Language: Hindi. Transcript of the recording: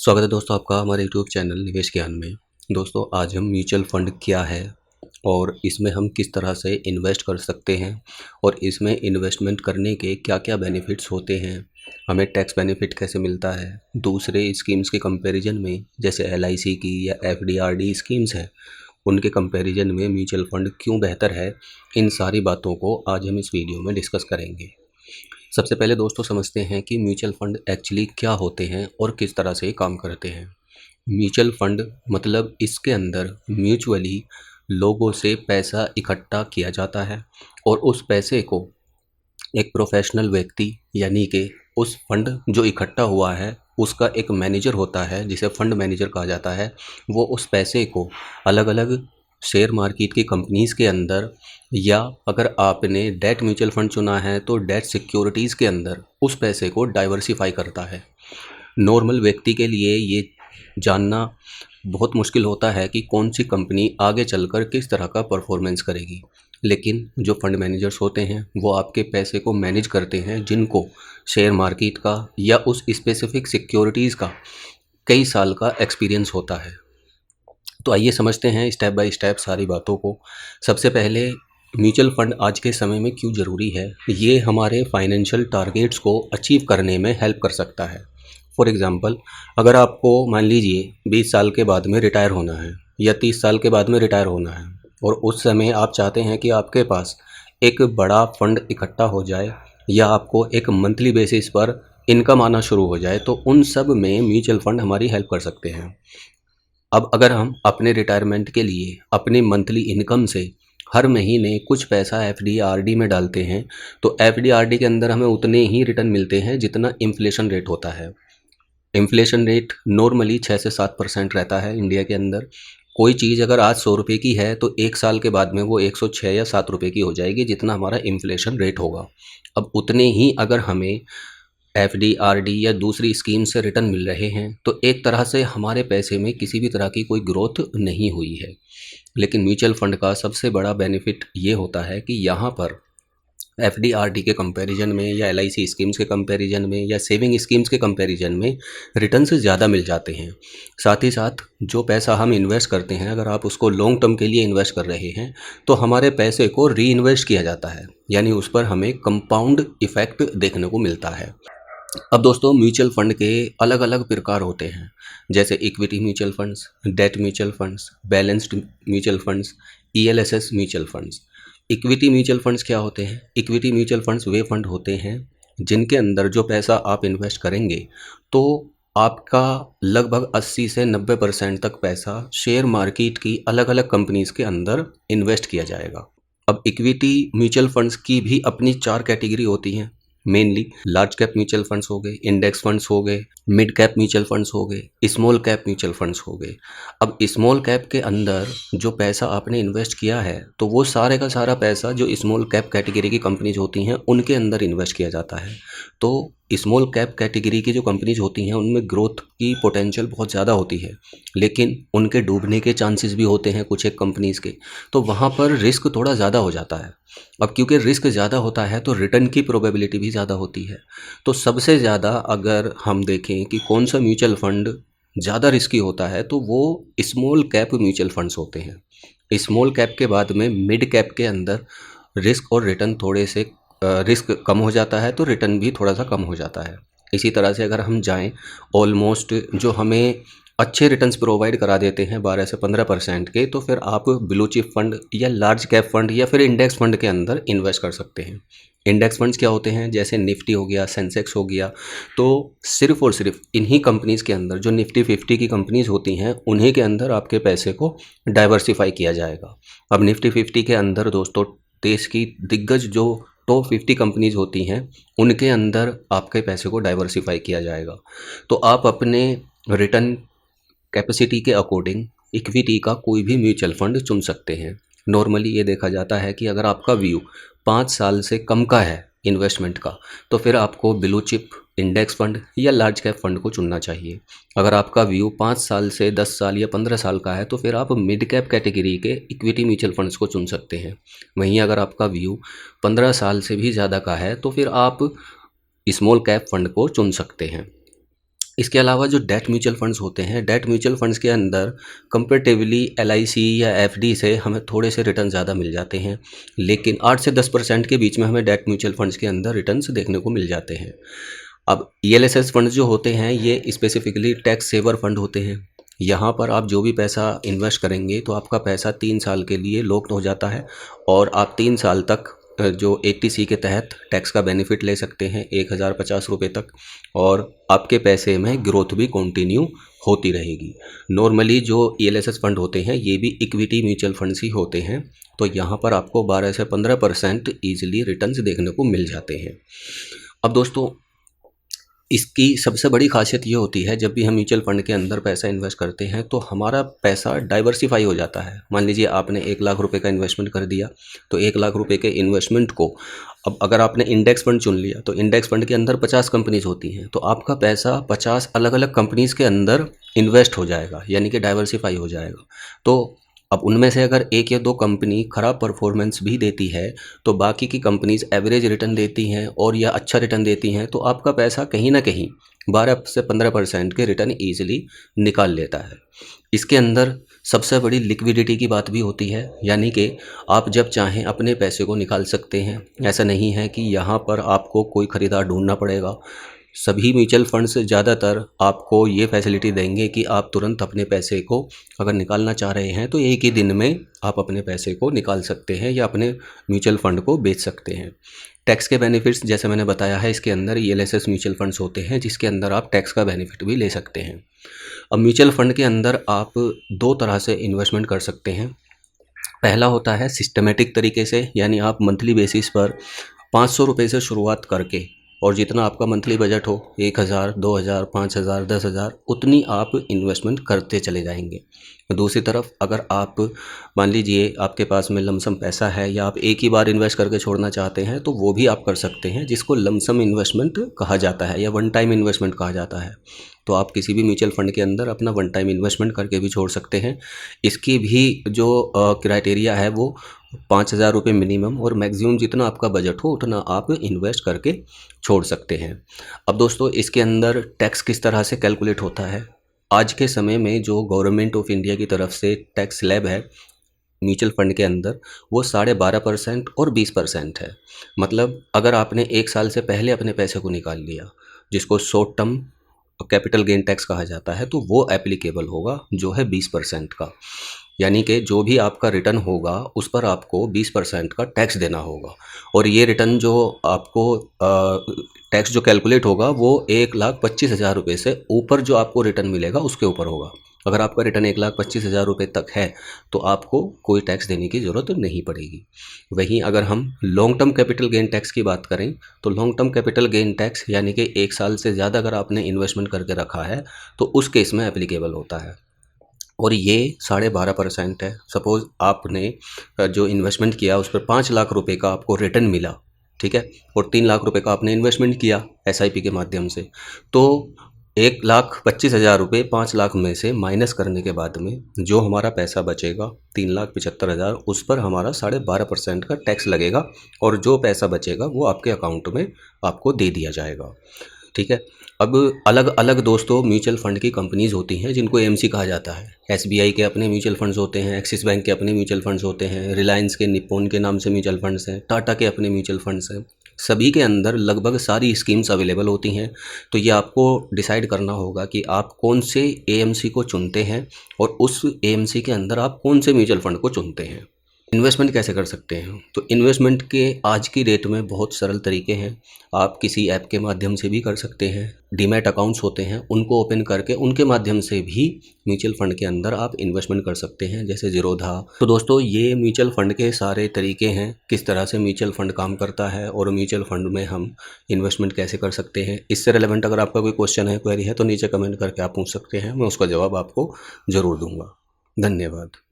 स्वागत है दोस्तों आपका हमारे यूट्यूब चैनल निवेश ज्ञान में। दोस्तों आज हम म्यूचुअल फंड क्या है और इसमें हम किस तरह से इन्वेस्ट कर सकते हैं और इसमें इन्वेस्टमेंट करने के क्या क्या बेनिफिट्स होते हैं, हमें टैक्स बेनिफिट कैसे मिलता है, दूसरे स्कीम्स के कंपैरिजन में जैसे एलआईसी की या एफडीआरडी स्कीम्स हैं उनके कंपैरिजन में म्यूचुअल फंड क्यों बेहतर है, इन सारी बातों को आज हम इस वीडियो में डिस्कस करेंगे। सबसे पहले दोस्तों समझते हैं कि म्यूचुअल फंड एक्चुअली क्या होते हैं और किस तरह से काम करते हैं। म्यूचुअल फंड मतलब इसके अंदर म्यूचुअली लोगों से पैसा इकट्ठा किया जाता है और उस पैसे को एक प्रोफेशनल व्यक्ति यानी कि उस फंड जो इकट्ठा हुआ है उसका एक मैनेजर होता है जिसे फंड मैनेजर कहा जाता है। वो उस पैसे को अलग अलग शेयर मार्केट की कंपनीज़ के अंदर या अगर आपने डेट म्यूचुअल फंड चुना है तो डेट सिक्योरिटीज़ के अंदर उस पैसे को डाइवर्सिफाई करता है। नॉर्मल व्यक्ति के लिए ये जानना बहुत मुश्किल होता है कि कौन सी कंपनी आगे चलकर किस तरह का परफॉर्मेंस करेगी, लेकिन जो फंड मैनेजर्स होते हैं वो आपके पैसे को मैनेज करते हैं जिनको शेयर मार्केट का या उस स्पेसिफिक सिक्योरिटीज़ का कई साल का एक्सपीरियंस होता है। तो आइए समझते हैं स्टेप बाय स्टेप सारी बातों को। सबसे पहले म्यूचुअल फंड आज के समय में क्यों ज़रूरी है, ये हमारे फाइनेंशियल टारगेट्स को अचीव करने में हेल्प कर सकता है। फॉर एग्ज़ाम्पल अगर आपको मान लीजिए 20 साल के बाद में रिटायर होना है या 30 साल के बाद में रिटायर होना है और उस समय आप चाहते हैं कि आपके पास एक बड़ा फंड इकट्ठा हो जाए या आपको एक मंथली बेसिस पर इनकम आना शुरू हो जाए, तो उन सब में म्यूचुअल फंड हमारी हेल्प कर सकते हैं। अब अगर हम अपने रिटायरमेंट के लिए अपनी मंथली इनकम से हर महीने कुछ पैसा एफडी आरडी में डालते हैं तो एफडी आरडी के अंदर हमें उतने ही रिटर्न मिलते हैं जितना इन्फ्लेशन रेट होता है। इन्फ्लेशन रेट नॉर्मली 6 से 7% रहता है इंडिया के अंदर। कोई चीज़ अगर आज 100 रुपये की है तो एक साल के बाद में वो 106 या 7 रुपये की हो जाएगी जितना हमारा इन्फ्लेशन रेट होगा। अब उतने ही अगर हमें एफडी आरडी या दूसरी स्कीम से रिटर्न मिल रहे हैं तो एक तरह से हमारे पैसे में किसी भी तरह की कोई ग्रोथ नहीं हुई है। लेकिन म्यूचुअल फंड का सबसे बड़ा बेनिफिट ये होता है कि यहाँ पर एफडी आरडी के कंपैरिजन में या एलआईसी स्कीम्स के कंपैरिजन में या सेविंग स्कीम्स के कंपैरिजन में रिटर्न्स ज़्यादा मिल जाते हैं। साथ ही साथ जो पैसा हम इन्वेस्ट करते हैं अगर आप उसको लॉन्ग टर्म के लिए इन्वेस्ट कर रहे हैं तो हमारे पैसे को री इन्वेस्ट किया जाता है, यानी उस पर हमें कंपाउंड इफ़ेक्ट देखने को मिलता है। अब दोस्तों म्यूचुअल फंड के अलग अलग प्रकार होते हैं जैसे equity mutual funds, debt mutual funds, balanced mutual funds, ELSS mutual funds. Equity mutual funds क्या होते हैं? इक्विटी म्यूचुअल फंड्स वे फंड होते हैं जिनके अंदर जो पैसा आप इन्वेस्ट करेंगे तो आपका लगभग 80 से 90% तक पैसा शेयर मार्केट की अलग अलग कंपनीज़ के अंदर इन्वेस्ट किया जाएगा। अब इक्विटी म्यूचुअल फंड्स की भी अपनी 4 कैटेगरी होती हैं। Mainly large cap mutual funds हो गए, इंडेक्स फंड्स हो गए, मिड कैप म्यूचुअल फंड्स हो गए, स्मॉल कैप म्यूचुअल फंड्स हो गए। अब स्मॉल कैप के अंदर जो पैसा आपने इन्वेस्ट किया है तो वो सारे का सारा पैसा जो स्मॉल कैप कैटेगरी की कंपनीज होती हैं उनके अंदर इन्वेस्ट किया जाता है। तो स्मॉल कैप कैटेगरी की जो कंपनीज होती हैं उनमें ग्रोथ की पोटेंशियल बहुत ज़्यादा होती है, लेकिन उनके डूबने के चांसेस भी होते हैं कुछ एक कंपनीज़ के, तो वहाँ पर रिस्क थोड़ा ज़्यादा हो जाता है। अब क्योंकि रिस्क ज़्यादा होता है तो रिटर्न की प्रोबेबिलिटी भी ज़्यादा होती है। तो सबसे ज़्यादा अगर हम देखें कि कौन सा म्यूचुअल फंड ज़्यादा रिस्की होता है तो वो स्मॉल कैप म्यूचुअल फंड्स होते हैं। स्मॉल कैप के बाद में मिड कैप के अंदर रिस्क और रिटर्न थोड़े से रिस्क कम हो जाता है तो रिटर्न भी थोड़ा सा कम हो जाता है। इसी तरह से अगर हम जाएं ऑलमोस्ट जो हमें अच्छे रिटर्न्स प्रोवाइड करा देते हैं 12 से 15% के, तो फिर आप ब्लू चिप फंड या लार्ज कैप फंड या फिर इंडेक्स फंड के अंदर इन्वेस्ट कर सकते हैं। इंडेक्स फंड्स क्या होते हैं? जैसे निफ्टी हो गया, सेंसेक्स हो गया, तो सिर्फ और सिर्फ इन्हीं कंपनीज़ के अंदर जो निफ्टी 50 की कंपनीज़ होती हैं उन्हीं के अंदर आपके पैसे को डाइवर्सिफाई किया जाएगा। अब निफ्टी 50 के अंदर दोस्तों देश की दिग्गज जो टॉप 50 कंपनीज़ होती हैं उनके अंदर आपके पैसे को डाइवर्सिफाई किया जाएगा। तो आप अपने रिटर्न कैपेसिटी के अकॉर्डिंग इक्विटी का कोई भी म्यूचुअल फंड चुन सकते हैं। नॉर्मली ये देखा जाता है कि अगर आपका व्यू 5 साल से कम का है इन्वेस्टमेंट का तो फिर आपको ब्लू चिप इंडेक्स फंड या लार्ज कैप फंड को चुनना चाहिए। अगर आपका व्यू 5 साल से 10 साल या 15 साल का है तो फिर आप मिड कैप कैटेगरी के इक्विटी म्यूचुअल फंड्स को चुन सकते हैं। वहीं अगर आपका व्यू 15 साल से भी ज़्यादा का है तो फिर आप स्मॉल कैप फंड को चुन सकते हैं। इसके अलावा जो डेट म्यूचुअल फंड्स होते हैं, डेट म्यूचुअल फंड्स के अंदर कंपैरेटिवली एलआईसी या एफडी से हमें थोड़े से रिटर्न ज़्यादा मिल जाते हैं, लेकिन 8 से 10% के बीच में हमें डेट म्यूचुअल फंड्स के अंदर रिटर्न्स देखने को मिल जाते हैं। अब ईएलएसएस फंड्स जो होते हैं ये स्पेसिफिकली टैक्स सेवर फंड होते हैं। यहाँ पर आप जो भी पैसा इन्वेस्ट करेंगे तो आपका पैसा 3 साल के लिए लॉक्ड हो जाता है और आप 3 साल तक जो 80C के तहत टैक्स का बेनिफिट ले सकते हैं 1050 रुपये तक, और आपके पैसे में ग्रोथ भी कंटिन्यू होती रहेगी। नॉर्मली जो ईएलएसएस फंड होते हैं ये भी इक्विटी म्यूचुअल फंड्स ही होते हैं, तो यहाँ पर आपको 12 से 15% ईजिली रिटर्न्स देखने को मिल जाते हैं। अब दोस्तों, इसकी सबसे बड़ी खासियत ये होती है, जब भी हम म्यूचुअल फंड के अंदर पैसा इन्वेस्ट करते हैं तो हमारा पैसा डाइवर्सिफाई हो जाता है। मान लीजिए आपने 1 लाख रुपए का इन्वेस्टमेंट कर दिया, तो 1 लाख रुपए के इन्वेस्टमेंट को अब अगर आपने इंडेक्स फंड चुन लिया तो इंडेक्स फंड के अंदर 50 कंपनीज होती हैं, तो आपका पैसा 50 अलग अलग कंपनीज़ के अंदर इन्वेस्ट हो जाएगा, यानी कि डाइवर्सिफाई हो जाएगा। तो अब उनमें से अगर 1 या 2 कंपनी ख़राब परफॉर्मेंस भी देती है तो बाकी की कंपनीज़ एवरेज रिटर्न देती हैं और या अच्छा रिटर्न देती हैं, तो आपका पैसा कहीं ना कहीं 12 से 15% के रिटर्न ईजिली निकाल लेता है। इसके अंदर सबसे बड़ी लिक्विडिटी की बात भी होती है, यानी कि आप जब चाहें अपने पैसे को निकाल सकते हैं। ऐसा नहीं है कि यहाँ पर आपको कोई ख़रीदार ढूंढना पड़ेगा। सभी म्यूचुअल फंड्स ज़्यादातर आपको ये फैसिलिटी देंगे कि आप तुरंत अपने पैसे को अगर निकालना चाह रहे हैं तो एक ही दिन में आप अपने पैसे को निकाल सकते हैं या अपने म्यूचुअल फ़ंड को बेच सकते हैं। टैक्स के बेनिफिट्स जैसे मैंने बताया है, इसके अंदर ईएलएसएस म्यूचुअल फंड्स होते हैं जिसके अंदर आप टैक्स का बेनिफिट भी ले सकते हैं। अब म्यूचुअल फ़ंड के अंदर आप 2 तरह से इन्वेस्टमेंट कर सकते हैं। पहला होता है सिस्टमेटिक तरीके से, यानी आप मंथली बेसिस पर 500 रुपये से शुरुआत करके और जितना आपका मंथली बजट हो 1000, 2000, 5000, 10,000 उतनी आप इन्वेस्टमेंट करते चले जाएंगे। दूसरी तरफ अगर आप मान लीजिए आपके पास में लमसम पैसा है या आप एक ही बार इन्वेस्ट करके छोड़ना चाहते हैं तो वो भी आप कर सकते हैं, जिसको लमसम इन्वेस्टमेंट कहा जाता है या वन टाइम इन्वेस्टमेंट कहा जाता है। तो आप किसी भी म्यूचुअल फंड के अंदर अपना वन टाइम इन्वेस्टमेंट करके भी छोड़ सकते हैं। इसकी भी जो क्राइटेरिया है वो 5,000 रुपये मिनिमम और मैक्सिमम जितना आपका बजट हो उतना आप इन्वेस्ट करके छोड़ सकते हैं। अब दोस्तों, इसके अंदर टैक्स किस तरह से कैलकुलेट होता है? आज के समय में जो गवर्नमेंट ऑफ इंडिया की तरफ से टैक्स स्लैब है म्यूचुअल फंड के अंदर वो 12.5% और 20% है। मतलब अगर आपने 1 साल से पहले अपने पैसे को निकाल लिया, जिसको short term capital gain tax कहा जाता है, तो वो एप्लीकेबल होगा जो है 20% का। यानी कि जो भी आपका रिटर्न होगा उस पर आपको 20% का टैक्स देना होगा, और ये रिटर्न जो आपको टैक्स जो कैलकुलेट होगा वो 1,25,000 रुपये से ऊपर जो आपको रिटर्न मिलेगा उसके ऊपर होगा। अगर आपका रिटर्न 1,25,000 रुपये तक है तो आपको कोई टैक्स देने की ज़रूरत नहीं पड़ेगी। वहीं अगर हम long term capital gain tax की बात करें तो long term capital gain tax यानी कि 1 साल से ज़्यादा अगर आपने इन्वेस्टमेंट करके रखा है तो उस केस में एप्लीकेबल होता है, और ये 12.5% है। सपोज़ आपने जो इन्वेस्टमेंट किया उस पर 5 लाख रुपए का आपको रिटर्न मिला, ठीक है, और 3 लाख रुपए का आपने इन्वेस्टमेंट किया एसआईपी के माध्यम से, तो 1,25,000 रुपये 5 लाख में से माइनस करने के बाद में जो हमारा पैसा बचेगा 3,75,000, उस पर हमारा 12.5% का टैक्स लगेगा, और जो पैसा बचेगा वो आपके अकाउंट में आपको दे दिया जाएगा। ठीक है। अब अलग अलग दोस्तों म्यूचुअल फ़ंड की कंपनीज़ होती हैं जिनको एएमसी कहा जाता है। एसबीआई के अपने म्यूचुअल फंड्स होते हैं, एक्सिस बैंक के अपने म्यूचुअल फंड्स होते हैं, रिलायंस के निप्पॉन के नाम से म्यूचुअल फंड्स हैं, टाटा के अपने म्यूचुअल फंड्स हैं। सभी के अंदर लगभग सारी स्कीम्स अवेलेबल होती हैं। तो ये आपको डिसाइड करना होगा कि आप कौन से एएमसी को चुनते हैं और उस एएमसी के अंदर आप कौन से म्यूचुअल फ़ंड को चुनते हैं। इन्वेस्टमेंट कैसे कर सकते हैं? तो इन्वेस्टमेंट के आज की डेट में बहुत सरल तरीके हैं। आप किसी ऐप के माध्यम से भी कर सकते हैं। डीमैट अकाउंट्स होते हैं, उनको ओपन करके उनके माध्यम से भी म्यूचुअल फ़ंड के अंदर आप इन्वेस्टमेंट कर सकते हैं, जैसे ज़ीरोधा। तो दोस्तों, ये म्यूचुअल फ़ंड के सारे तरीके हैं, किस तरह से म्यूचुअल फ़ंड काम करता है और म्यूचुअल फ़ंड में हम इन्वेस्टमेंट कैसे कर सकते हैं। इससे रिलेवेंट अगर आपका कोई क्वेश्चन है, क्वेरी है, तो नीचे कमेंट करके आप पूछ सकते हैं, मैं उसका जवाब आपको ज़रूर दूँगा। धन्यवाद।